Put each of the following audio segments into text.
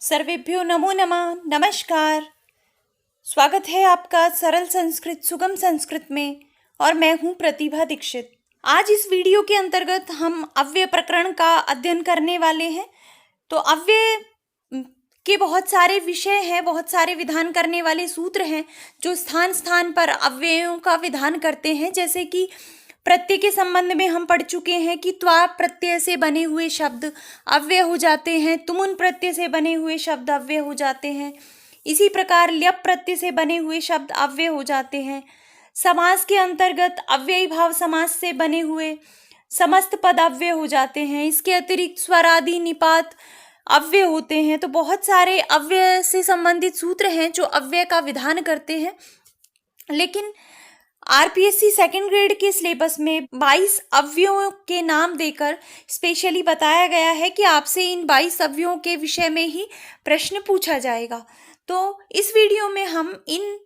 सर्वेभ्यो नमो नमः। नमस्कार। स्वागत है आपका सरल संस्कृत सुगम संस्कृत में और मैं हूं प्रतिभा दीक्षित। आज इस वीडियो के अंतर्गत हम अव्यय प्रकरण का अध्ययन करने वाले हैं। तो अव्यय के बहुत सारे विषय हैं, बहुत सारे विधान करने वाले सूत्र हैं जो स्थान स्थान पर अव्ययों का विधान करते हैं। जैसे कि प्रत्यय के संबंध में हम पढ़ चुके हैं कि त्वा प्रत्यय से बने हुए शब्द अव्यय हो जाते हैं, तुमुन प्रत्यय से बने हुए शब्द अव्यय हो जाते हैं। इसी प्रकार ल्यप प्रत्यय से बने हुए शब्द अव्यय हो जाते हैं। समास के अंतर्गत अव्ययी भाव समास से बने हुए समस्त पद अव्यय हो जाते हैं। इसके अतिरिक्त स्वर आदि निपात अव्यय होते हैं। तो बहुत सारे अव्यय से संबंधित सूत्र हैं जो अव्यय का विधान करते हैं। लेकिन आरपीएससी सेकंड ग्रेड के सिलेबस में 22 अव्ययों के नाम देकर स्पेशली बताया गया है कि आपसे इन 22 अव्ययों के विषय में ही प्रश्न पूछा जाएगा। तो इस वीडियो में हम इन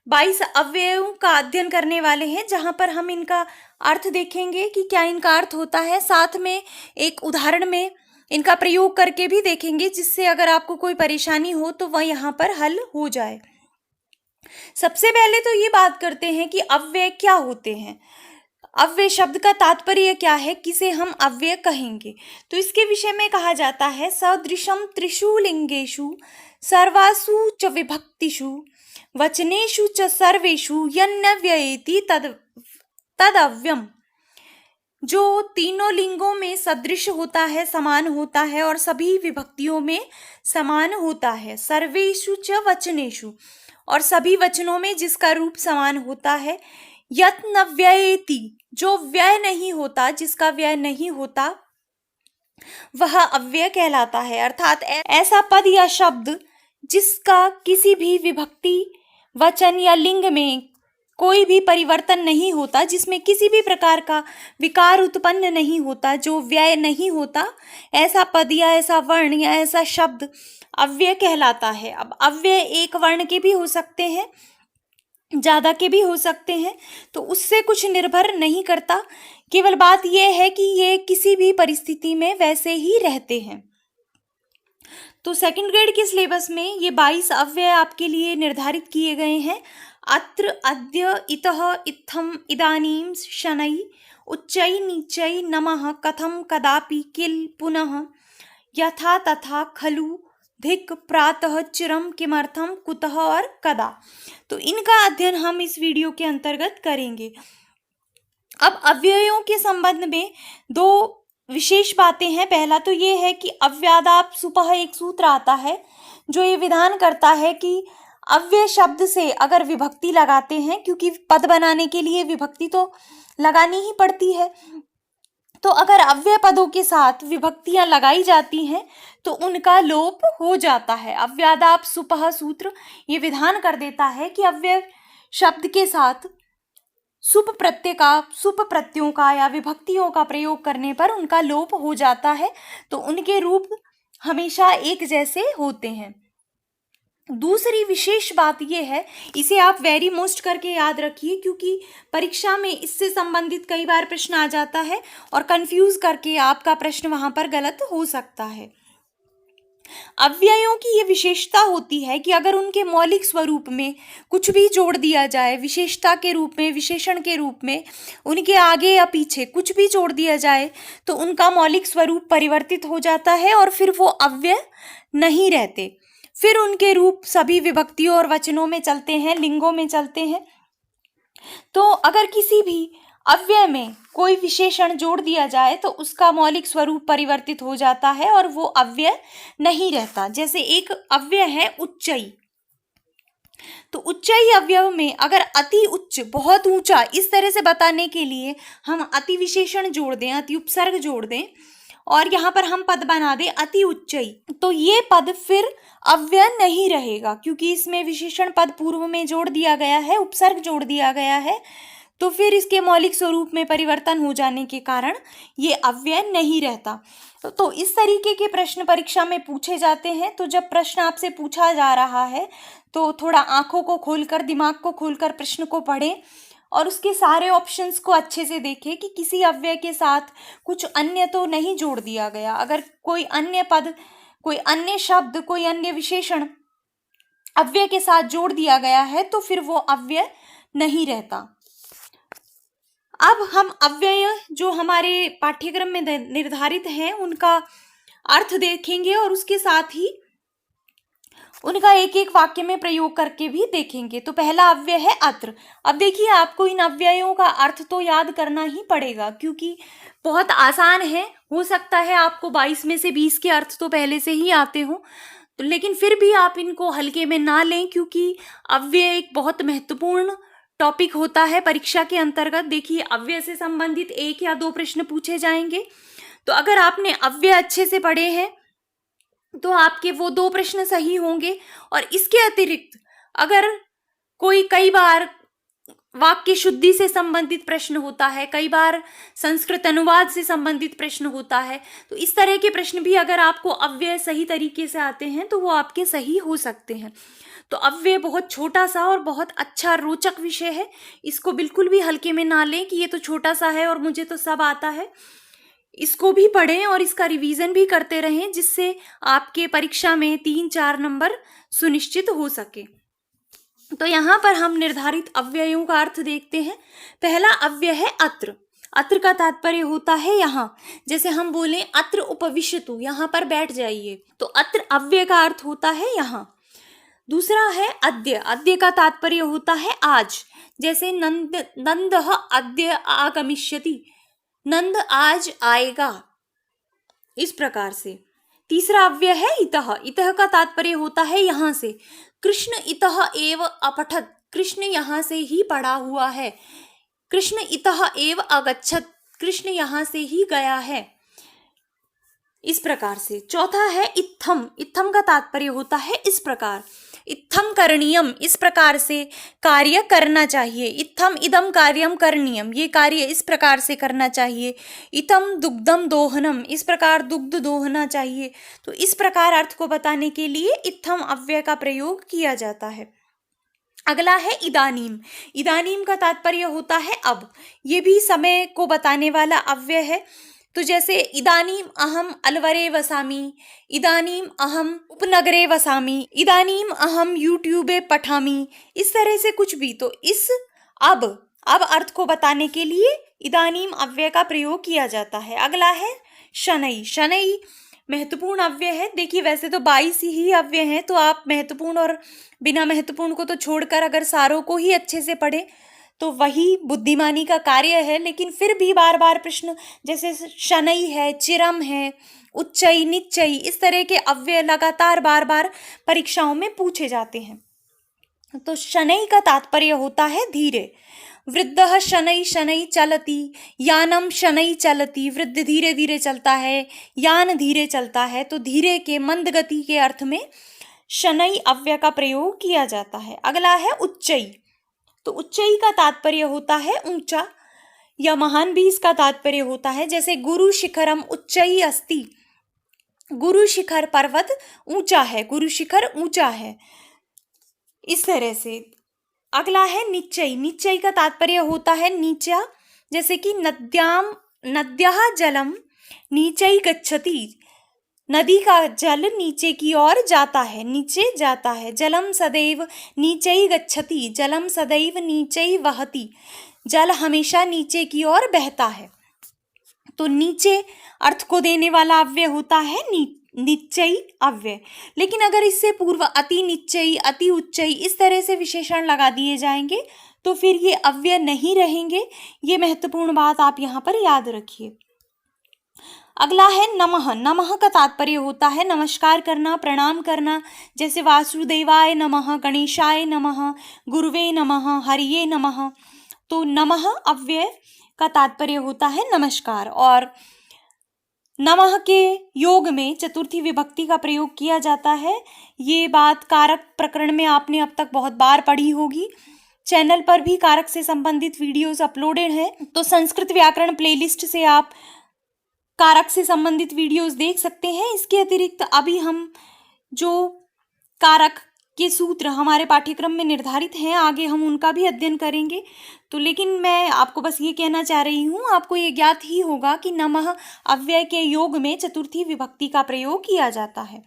22 अव्ययों का अध्ययन करने वाले हैं, जहां पर हम इनका अर्थ देखेंगे कि क्या इनका अर्थ होता है। साथ में एक उदाहरण में इनका प्रयोग करके भी देखेंगे, जिससे अगर आपको कोई परेशानी हो तो वह यहाँ पर हल हो जाए। सबसे पहले तो ये बात करते हैं कि अव्यय क्या होते हैं। अव्यय शब्द का तात्पर्य क्या है, किसे हम अव्यय कहेंगे। तो इसके विषय में कहा जाता है सदृशम त्रिषु लिंगेषु सर्वासु च विभक्तिषु वचनेषु च सर्वेषु यन्नव्ययेति तदव्ययम्। जो तीनों लिंगों में सदृश होता है, समान होता है और सभी विभक्तियों में समान होता है। सर्वेषु च वचनेषु, और सभी वचनों में जिसका रूप समान होता है। यत् न व्ययेति, जो व्यय नहीं होता, जिसका व्यय नहीं होता, वह अव्यय कहलाता है। अर्थात ऐसा पद या शब्द जिसका किसी भी विभक्ति वचन या लिंग में कोई भी परिवर्तन नहीं होता, जिसमें किसी भी प्रकार का विकार उत्पन्न नहीं होता, जो व्यय नहीं होता, ऐसा पद या ऐसा वर्ण या ऐसा शब्द अव्यय कहलाता है। अब अव्यय एक वर्ण के भी हो सकते हैं, ज्यादा के भी हो सकते हैं, तो उससे कुछ निर्भर नहीं करता। केवल बात यह है कि ये किसी भी परिस्थिति में वैसे ही रहते हैं। तो सेकंड ग्रेड के सिलेबस में ये 22 अव्यय आपके लिए निर्धारित किए गए हैं। अत्र अद्य इतः इत्थम इदानीं शनै उच्चै नीचै नमः कथम कदापि किल पुनः यथा तथा खलु धिक प्रातः चिरम किमर्थम कुतः और कदा। तो इनका अध्ययन हम इस वीडियो के अंतर्गत करेंगे। अब अव्ययों के संबंध में दो विशेष बातें हैं। पहला तो ये है कि अव्यादाप सुपह एक सूत्र आता है जो ये विधान करता है कि अव्यय शब्द से अगर विभक्ति लगाते हैं, क्योंकि पद बनाने के लिए विभक्ति तो लगानी ही पड़ती है, तो अगर अव्यय पदों के साथ विभक्तियां लगाई जाती हैं तो उनका लोप हो जाता है। अव्यादाप सुपह सूत्र ये विधान कर देता है कि अव्यय शब्द के साथ सुप प्रत्ययों का या विभक्तियों का प्रयोग करने पर उनका लोप हो जाता है, तो उनके रूप हमेशा एक जैसे होते हैं। दूसरी विशेष बात यह है, इसे आप वेरी मोस्ट करके याद रखिए, क्योंकि परीक्षा में इससे संबंधित कई बार प्रश्न आ जाता है और कंफ्यूज करके आपका प्रश्न वहां पर गलत हो सकता है। अव्ययों की ये विशेषता होती है कि अगर उनके मौलिक स्वरूप में कुछ भी जोड़ दिया जाए, विशेषता के रूप में, विशेषण के रूप में, उनके आगे या पीछे कुछ भी जोड़ दिया जाए तो उनका मौलिक स्वरूप परिवर्तित हो जाता है और फिर वो अव्यय नहीं रहते। फिर उनके रूप सभी विभक्तियों और वचनों में चलते हैं, लिंगों में चलते हैं। तो अगर किसी भी अव्यय में कोई विशेषण जोड़ दिया जाए तो उसका मौलिक स्वरूप परिवर्तित हो जाता है और वो अव्यय नहीं रहता। जैसे एक अव्यय है उच्चई, तो उच्चई अव्यय में अगर अति उच्च, बहुत ऊंचा, इस तरह से बताने के लिए हम अति विशेषण जोड़ दें, अति उपसर्ग जोड़ दें और यहाँ पर हम पद बना दें अति उच्चई, तो ये पद फिर अव्यय नहीं रहेगा, क्योंकि इसमें विशेषण पद पूर्व में जोड़ दिया गया है, उपसर्ग जोड़ दिया गया है, तो फिर इसके मौलिक स्वरूप में परिवर्तन हो जाने के कारण ये अव्यय नहीं रहता। तो इस तरीके के प्रश्न परीक्षा में पूछे जाते हैं। तो जब प्रश्न आपसे पूछा जा रहा है तो थोड़ा आंखों को खोलकर, दिमाग को खोलकर प्रश्न को पढ़ें और उसके सारे ऑप्शंस को अच्छे से देखें कि किसी अव्यय के साथ कुछ अन्य तो नहीं जोड़ दिया गया। अगर कोई अन्य पद कोई अन्य शब्द, कोई अन्य विशेषण अव्यय के साथ जोड़ दिया गया है तो फिर वो अव्यय नहीं रहता। अब हम अव्यय जो हमारे पाठ्यक्रम में निर्धारित हैं उनका अर्थ देखेंगे और उसके साथ ही उनका एक एक वाक्य में प्रयोग करके भी देखेंगे। तो पहला अव्यय है अत्र। अब देखिए, आपको इन अव्ययों का अर्थ तो याद करना ही पड़ेगा क्योंकि बहुत आसान है। हो सकता है आपको 22 में से 20 के अर्थ तो पहले से ही आते हो, तो लेकिन फिर भी आप इनको हल्के में ना लें क्योंकि अव्यय एक बहुत महत्वपूर्ण टॉपिक होता है परीक्षा के अंतर्गत। देखिए, अव्यय से संबंधित 1 या 2 प्रश्न पूछे जाएंगे, तो अगर आपने अव्यय अच्छे से पढ़े हैं तो आपके वो 2 प्रश्न सही होंगे। और इसके अतिरिक्त अगर कई बार वाक्य शुद्धि से संबंधित प्रश्न होता है, कई बार संस्कृत अनुवाद से संबंधित प्रश्न होता है, तो इस तरह के प्रश्न भी अगर आपको अव्यय सही तरीके से आते हैं तो वो आपके सही हो सकते हैं। तो अव्यय बहुत छोटा सा और बहुत अच्छा रोचक विषय है। इसको बिल्कुल भी हल्के में ना लें कि ये तो छोटा सा है और मुझे तो सब आता है। इसको भी पढ़ें और इसका रिवीजन भी करते रहें जिससे आपके परीक्षा में 3-4 नंबर सुनिश्चित हो सके। तो यहाँ पर हम निर्धारित अव्ययों का अर्थ देखते हैं। पहला अव्यय है अत्र। अत्र का तात्पर्य होता है यहाँ। जैसे हम बोलें अत्र उपविशतु, यहाँ पर बैठ जाइए, तो अत्र अव्यय का अर्थ होता है यहाँ। दूसरा है अद्य। अद्य का तात्पर्य होता है आज। जैसे नंदः अद्य आगमिष्यति, नंद आज आएगा, इस प्रकार से। तीसरा अव्यय है इतः। इतः का तात्पर्य होता है यहाँ से। कृष्ण इतः एव अपठत, कृष्ण यहाँ से ही पढ़ा हुआ है। कृष्ण इतः एव अगच्छत, कृष्ण यहाँ से ही गया है, इस प्रकार से। चौथा है इत्थम। इत्थम का तात्पर्य होता है इस प्रकार। इत्थम करणीयम, इस प्रकार से कार्य करना चाहिए। इत्थम इदम कार्यम करणीयम, ये कार्य इस प्रकार से करना चाहिए। इतम दुग्धम दोहनम, इस प्रकार दुग्ध दोहना चाहिए। तो इस प्रकार अर्थ को बताने के लिए इत्थम अव्यय का प्रयोग किया जाता है। अगला है इदानीम। इदानीम का तात्पर्य होता है अब। ये भी समय को बताने वाला अव्यय है। तो जैसे इदानीम अहम अलवरे वसामि, इदानीम अहम उपनगरे वसामि, इदानीम अहम यूट्यूबे पठामि, इस तरह से कुछ भी। तो इस अब अर्थ को बताने के लिए इदानीम अव्यय का प्रयोग किया जाता है। अगला है शनै। शनै महत्वपूर्ण अव्यय है। देखिए, वैसे तो 22 ही अव्यय हैं, तो आप महत्वपूर्ण और बिना महत्वपूर्ण को तो छोड़कर अगर सारों को ही अच्छे से पढ़े तो वही बुद्धिमानी का कार्य है। लेकिन फिर भी बार बार प्रश्न, जैसे शनै है, चिरम है, उच्चई, निच्चई, इस तरह के अव्यय लगातार बार बार परीक्षाओं में पूछे जाते हैं। तो शनै का तात्पर्य होता है धीरे। वृद्धः शनै शनै चलति, यानम शनै चलति, वृद्ध धीरे धीरे चलता है, यान धीरे चलता है। तो धीरे के, मंद गति के अर्थ में शनै अव्यय का प्रयोग किया जाता है। अगला है उच्चई। तो उच्चई का तात्पर्य होता है ऊंचा या महान भी इसका तात्पर्य होता है। जैसे गुरु शिखरम उच्चई अस्ति, गुरु शिखर पर्वत ऊंचा है, गुरु शिखर ऊंचा है, इस तरह से। अगला है निच्चई। निच्चई का तात्पर्य होता है नीचा। जैसे कि नद्याः जलम नीचई गच्छति, नदी का जल नीचे की ओर जाता है, नीचे जाता है। जलम सदैव नीचई गच्छति, जलम सदैव नीचई वहति, जल हमेशा नीचे की ओर बहता है। तो नीचे अर्थ को देने वाला अव्यय होता है निच्चई अव्यय। लेकिन अगर इससे पूर्व अति निच्चई, अति उच्चई, इस तरह से विशेषण लगा दिए जाएंगे तो फिर ये अव्यय नहीं रहेंगे। ये महत्वपूर्ण बात आप यहाँ पर याद रखिए। अगला है नमः। नमः का तात्पर्य होता है नमस्कार करना, प्रणाम करना। जैसे वासुदेवाय नमः, गणेशाय नमः, गुरुवे नमः, हरिये नमः। तो नमः अव्यय का तात्पर्य होता है नमस्कार। और नमः के योग में चतुर्थी विभक्ति का प्रयोग किया जाता है। ये बात कारक प्रकरण में आपने अब तक बहुत बार पढ़ी होगी। चैनल पर भी कारक से संबंधित वीडियोस अपलोडेड हैं, तो संस्कृत व्याकरण प्लेलिस्ट से आप कारक से संबंधित वीडियोस देख सकते हैं। इसके अतिरिक्त अभी हम जो कारक के सूत्र हमारे पाठ्यक्रम में निर्धारित हैं, आगे हम उनका भी अध्ययन करेंगे। तो लेकिन मैं आपको बस ये कहना चाह रही हूँ, आपको ये ज्ञात ही होगा कि नमः अव्यय के योग में चतुर्थी विभक्ति का प्रयोग किया जाता है।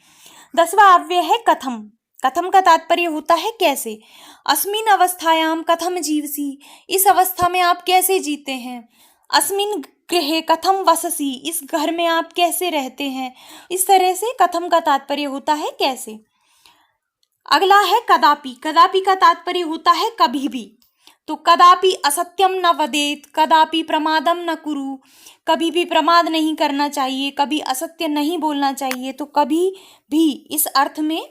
10वां अव्यय है कथम। कथम का तात्पर्य होता है कैसे। अस्मिन अवस्थायाम कथम जीवसी, इस अवस्था में आप कैसे जीते हैं। अस्मिन गृहे कथम वससी, इस घर में आप कैसे रहते हैं। इस तरह से कथम का तात्पर्य होता है कैसे। अगला है कदापि। कदापि का तात्पर्य होता है कभी भी। तो कदापि असत्यम न वदेत, कदापि प्रमादम न कुरु, कभी भी प्रमाद नहीं करना चाहिए, कभी असत्य नहीं बोलना चाहिए। तो कभी भी इस अर्थ में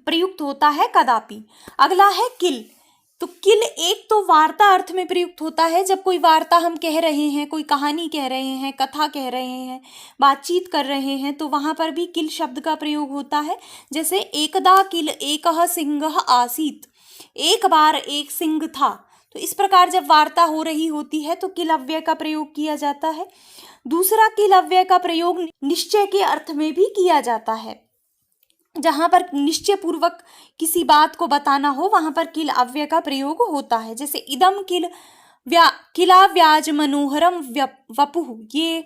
प्रयुक्त होता है कदापि। अगला है किल। तो किल एक तो वार्ता अर्थ में प्रयुक्त होता है, जब कोई वार्ता हम कह रहे हैं, कोई कहानी कह रहे हैं, कथा कह रहे हैं, बातचीत कर रहे हैं, तो वहां पर भी किल शब्द का प्रयोग होता है। जैसे एकदा किल एकः सिंहः आसीत, एक बार एक सिंह था। तो इस प्रकार जब वार्ता हो रही होती है तो किल अव्यय का प्रयोग किया जाता है। दूसरा किल अव्यय का प्रयोग निश्चय के अर्थ में भी किया जाता है। जहां पर निश्चय पूर्वक किसी बात को बताना हो वहां पर किल अव्यय का प्रयोग होता है। जैसे इदम किला व्याज मनोहरम वपुः, ये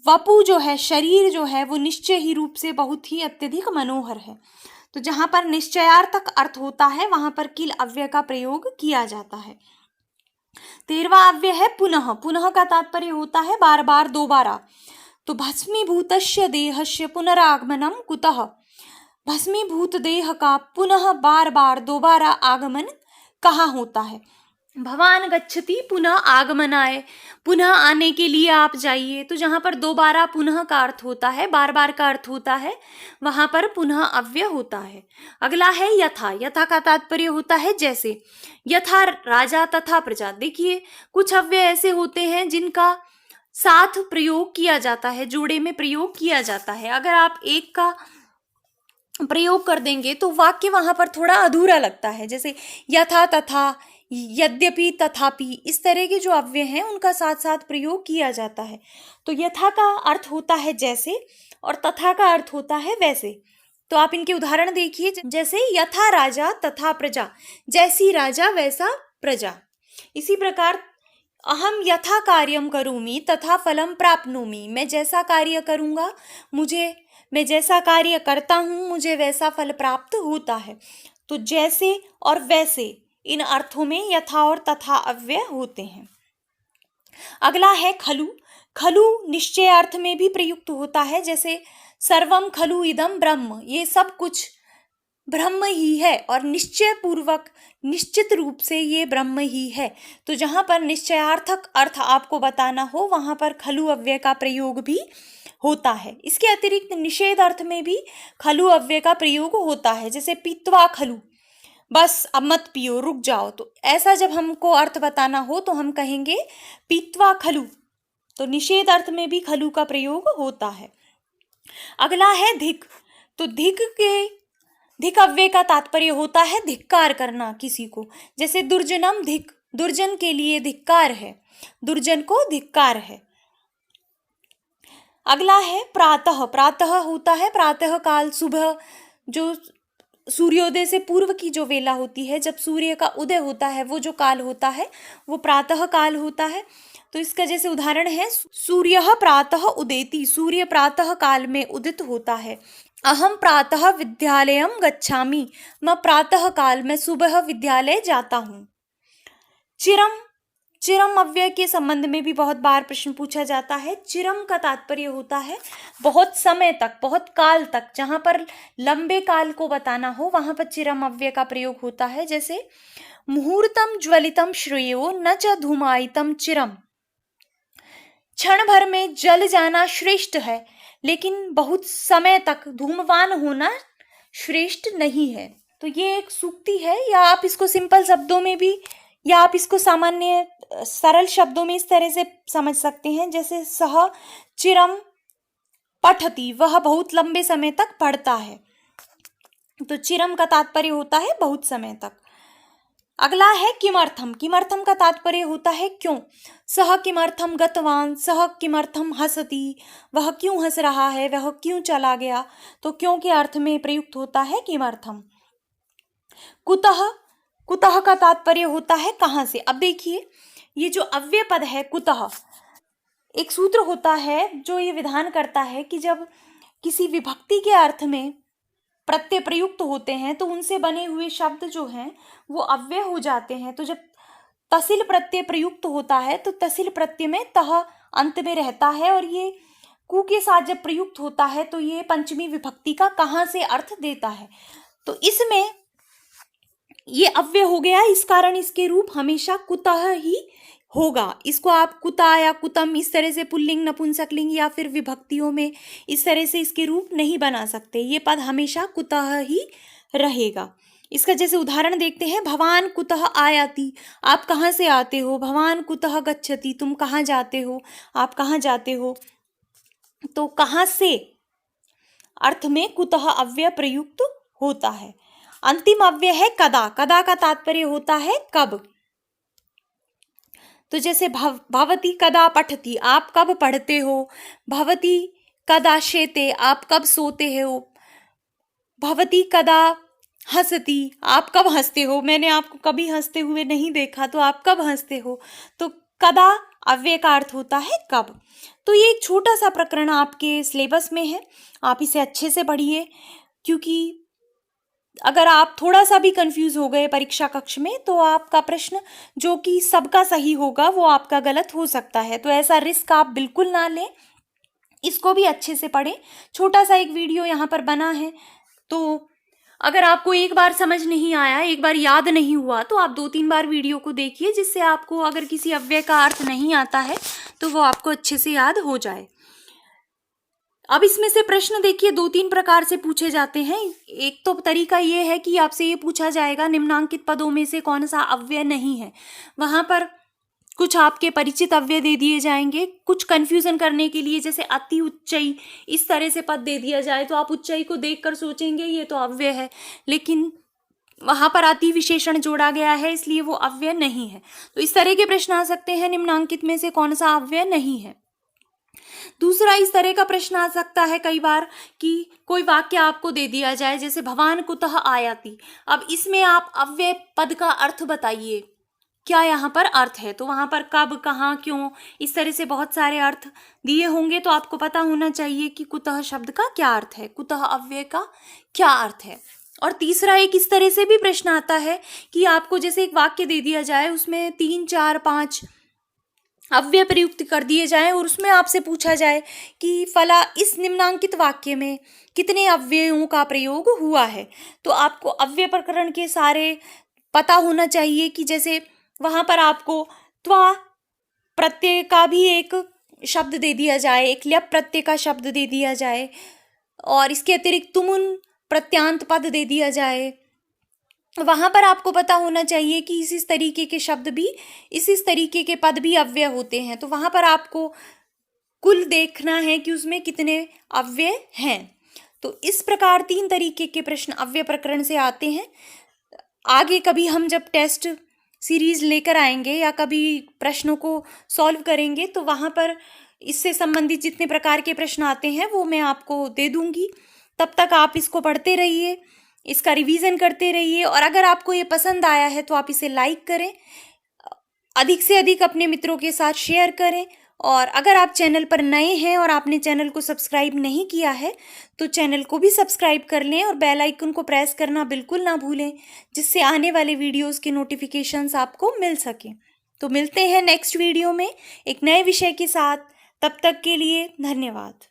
वपु जो है, शरीर जो है, वो निश्चय ही रूप से बहुत ही अत्यधिक मनोहर है। तो जहां पर निश्चयार्थक अर्थ होता है वहां पर किल अव्यय का प्रयोग किया जाता है। 13वां अव्यय है पुनः। पुनः का तात्पर्य होता है बार बार, दोबारा। तो भस्मीभूतस्य देहस्य पुनरागमनम कुतः, भस्मीभूत देह का पुनः बार बार दोबारा आगमन कहाँ होता है। भवान गच्छति पुनः आगमनाय, पुनः आने के लिए आप जाइए। तो जहां पर दोबारा पुनः का अर्थ होता है, बार बार का अर्थ होता है, वहां पर पुनः अव्यय होता है। अगला है यथा। यथा का तात्पर्य होता है जैसे। यथा राजा तथा प्रजा। देखिए कुछ अव्यय ऐसे होते हैं जिनका साथ प्रयोग किया जाता है, जोड़े में प्रयोग किया जाता है। अगर आप एक का प्रयोग कर देंगे तो वाक्य वहां पर थोड़ा अधूरा लगता है। जैसे यथा तथा, यद्यपि, तथापि, इस तरह के जो अव्यय हैं उनका साथ साथ प्रयोग किया जाता है। तो यथा का अर्थ होता है जैसे और तथा का अर्थ होता है वैसे। तो आप इनके उदाहरण देखिए। जैसे यथा राजा तथा प्रजा, जैसी राजा वैसा प्रजा। इसी प्रकार अहम यथा कार्यम करोमि तथा फलम प्राप्नोमि, मैं जैसा कार्य करूँगा, मैं जैसा कार्य करता हूँ मुझे वैसा फल प्राप्त होता है। तो जैसे और वैसे इन अर्थों में यथा और तथा अव्यय होते हैं। अगला है खलु। खलु निश्चय अर्थ में भी प्रयुक्त होता है। जैसे सर्वम खलु इदम ब्रह्म, ये सब कुछ ब्रह्म ही है और निश्चय पूर्वक, निश्चित रूप से ये ब्रह्म ही है। तो जहां पर निश्चयार्थक अर्थ आपको बताना हो वहां पर खलु अव्यय का प्रयोग भी होता है। इसके अतिरिक्त निषेध अर्थ में भी खलु अव्यय का प्रयोग होता है। जैसे पीत्वा खलु, बस अब मत पियो, रुक जाओ। तो ऐसा जब हमको अर्थ बताना हो तो हम कहेंगे पीत्वा खलु। तो निषेध अर्थ में भी खलु का प्रयोग होता है। अगला है धिक। तो धिक अव्यय का तात्पर्य होता है धिक्कार करना किसी को। जैसे दुर्जनम धिक, दुर्जन के लिए धिक्कार है, दुर्जन को धिक्कार है। अगला है प्रातः। प्रातः होता है प्रातः काल, सुबह, जो सूर्योदय से पूर्व की जो वेला होती है, जब सूर्य का उदय होता है, वो जो काल होता है वो प्रातः काल होता है। तो इसका जैसे उदाहरण है सूर्यः प्रातः उदेति, सूर्य प्रातः काल में उदित होता है। अहम प्रातः विद्यालयम गच्छामि, मैं प्रातः काल में सुबह विद्यालय जाता हूँ। चिरम। चिरम अव्यय के संबंध में भी बहुत बार प्रश्न पूछा जाता है। चिरम का तात्पर्य होता है बहुत समय तक, बहुत काल तक। जहां पर लंबे काल को बताना हो वहां पर चिरम अव्यय का प्रयोग होता है। जैसे मुहूर्तम ज्वलितम श्रेयो न च धूमायितम चिरम, क्षण भर में जल जाना श्रेष्ठ है लेकिन बहुत समय तक धूमवान होना श्रेष्ठ नहीं है। तो ये एक सूक्ति है, या आप इसको सिंपल शब्दों में भी, या आप इसको सामान्य सरल शब्दों में इस तरह से समझ सकते हैं। जैसे सह चिरम पठति, वह बहुत लंबे समय तक पढ़ता है। तो चिरम का तात्पर्य होता है बहुत समय तक। अगला है किमर्थम। किमर्थम का तात्पर्य होता है क्यों। सह किमर्थम गतवान, सह किमर्थम हसति, वह क्यों हंस रहा है, वह क्यों चला गया। तो क्यों के अर्थ में प्रयुक्त होता है किमर्थम। कुतः, कुतः का तात्पर्य होता है कहाँ से। अब देखिए, ये जो अव्यय पद है कुतः, एक सूत्र होता है जो ये विधान करता है कि जब किसी विभक्ति के अर्थ में प्रत्यय प्रयुक्त होते हैं तो उनसे बने हुए शब्द जो हैं वो अव्यय हो जाते हैं। तो जब तसिल प्रत्यय प्रयुक्त होता है तो तसिल प्रत्यय में तह अंत में रहता है, और ये कु के साथ जब प्रयुक्त होता है तो ये पंचमी विभक्ति का कहाँ से अर्थ देता है। तो इसमें ये अव्यय हो गया, इस कारण इसके रूप हमेशा कुतः ही होगा। इसको आप कुता या कुतम इस तरह से पुल्लिंग नपुंसकलिंग या फिर विभक्तियों में इस तरह से इसके रूप नहीं बना सकते। ये पद हमेशा कुतः ही रहेगा। इसका जैसे उदाहरण देखते हैं, भवान कुतः आयाति, आप कहाँ से आते हो। भवान कुतः गच्छति, तुम कहाँ जाते हो, आप कहाँ जाते हो। तो कहाँ से अर्थ में कुतः अव्यय प्रयुक्त होता है। अंतिम अव्यय है कदा। कदा का तात्पर्य होता है कब। तो जैसे भवती कदा पठति, आप कब पढ़ते हो। भवती कदा शेते, आप कब सोते हो। भवती कदा हंसती, आप कब हंसते हो। मैंने आपको कभी हंसते हुए नहीं देखा, तो आप कब हंसते हो। तो कदा अव्यय का अर्थ होता है कब। तो ये एक छोटा सा प्रकरण आपके सिलेबस में है, आप इसे अच्छे से पढ़िए, क्योंकि अगर आप थोड़ा सा भी कंफ्यूज हो गए परीक्षा कक्ष में तो आपका प्रश्न जो कि सबका सही होगा वो आपका गलत हो सकता है। तो ऐसा रिस्क आप बिल्कुल ना लें, इसको भी अच्छे से पढ़ें। छोटा सा एक वीडियो यहाँ पर बना है, तो अगर आपको एक बार समझ नहीं आया, एक बार याद नहीं हुआ, तो आप 2-3 बार वीडियो को देखिए, जिससे आपको अगर किसी अव्यय का अर्थ नहीं आता है तो वो आपको अच्छे से याद हो जाए। अब इसमें से प्रश्न देखिए 2-3 प्रकार से पूछे जाते हैं। एक तो तरीका ये है कि आपसे ये पूछा जाएगा निम्नांकित पदों में से कौन सा अव्यय नहीं है। वहां पर कुछ आपके परिचित अव्यय दे दिए जाएंगे, कुछ कंफ्यूजन करने के लिए, जैसे अति उच्चई इस तरह से पद दे दिया जाए तो आप उच्चई को देखकर सोचेंगे ये तो अव्यय है, लेकिन वहां पर अति विशेषण जोड़ा गया है इसलिए वो अव्यय नहीं है। तो इस तरह के प्रश्न आ सकते हैं, निम्नांकित में से कौन सा अव्यय नहीं है। दूसरा, इस तरह का प्रश्न आ सकता है कई बार कि कोई वाक्य आपको दे दिया जाए, जैसे भवान कुतः आयाति। अब इसमें आप अव्यय पद का अर्थ बताइए, क्या यहाँ पर अर्थ है। तो वहां पर कब, कहाँ, क्यों, इस तरह से बहुत सारे अर्थ दिए होंगे, तो आपको पता होना चाहिए कि कुतः शब्द का क्या अर्थ है, कुतः अव्यय का क्या अर्थ है। और तीसरा, एक इस तरह से भी प्रश्न आता है कि आपको जैसे एक वाक्य दे दिया जाए, उसमें 3, 4, 5 अव्यय प्रयुक्त कर दिए जाएं और उसमें आपसे पूछा जाए कि फला इस निम्नांकित वाक्य में कितने अव्ययों का प्रयोग हुआ है। तो आपको अव्यय प्रकरण के सारे पता होना चाहिए कि जैसे वहां पर आपको त्वा प्रत्यय का भी एक शब्द दे दिया जाए, एक ल्यप प्रत्यय का शब्द दे दिया जाए, और इसके अतिरिक्त तुमुन प्रत्यांत पद दे दिया जाए। वहां पर आपको पता होना चाहिए कि इस तरीके के शब्द भी, इस तरीके के पद भी अव्यय होते हैं। तो वहां पर आपको कुल देखना है कि उसमें कितने अव्यय हैं। तो इस प्रकार 3 तरीके के प्रश्न अव्यय प्रकरण से आते हैं। आगे कभी हम जब टेस्ट सीरीज लेकर आएंगे या कभी प्रश्नों को सॉल्व करेंगे तो वहां पर इससे संबंधित जितने प्रकार के प्रश्न आते हैं वो मैं आपको दे दूंगी। तब तक आप इसको पढ़ते रहिए, इसका रिवीजन करते रहिए, और अगर आपको ये पसंद आया है तो आप इसे लाइक करें, अधिक से अधिक अपने मित्रों के साथ शेयर करें। और अगर आप चैनल पर नए हैं और आपने चैनल को सब्सक्राइब नहीं किया है तो चैनल को भी सब्सक्राइब कर लें और बेल आइकन को प्रेस करना बिल्कुल ना भूलें, जिससे आने वाले वीडियोस के नोटिफिकेशंस आपको मिल सकें। तो मिलते हैं नेक्स्ट वीडियो में एक नए विषय के साथ। तब तक के लिए धन्यवाद।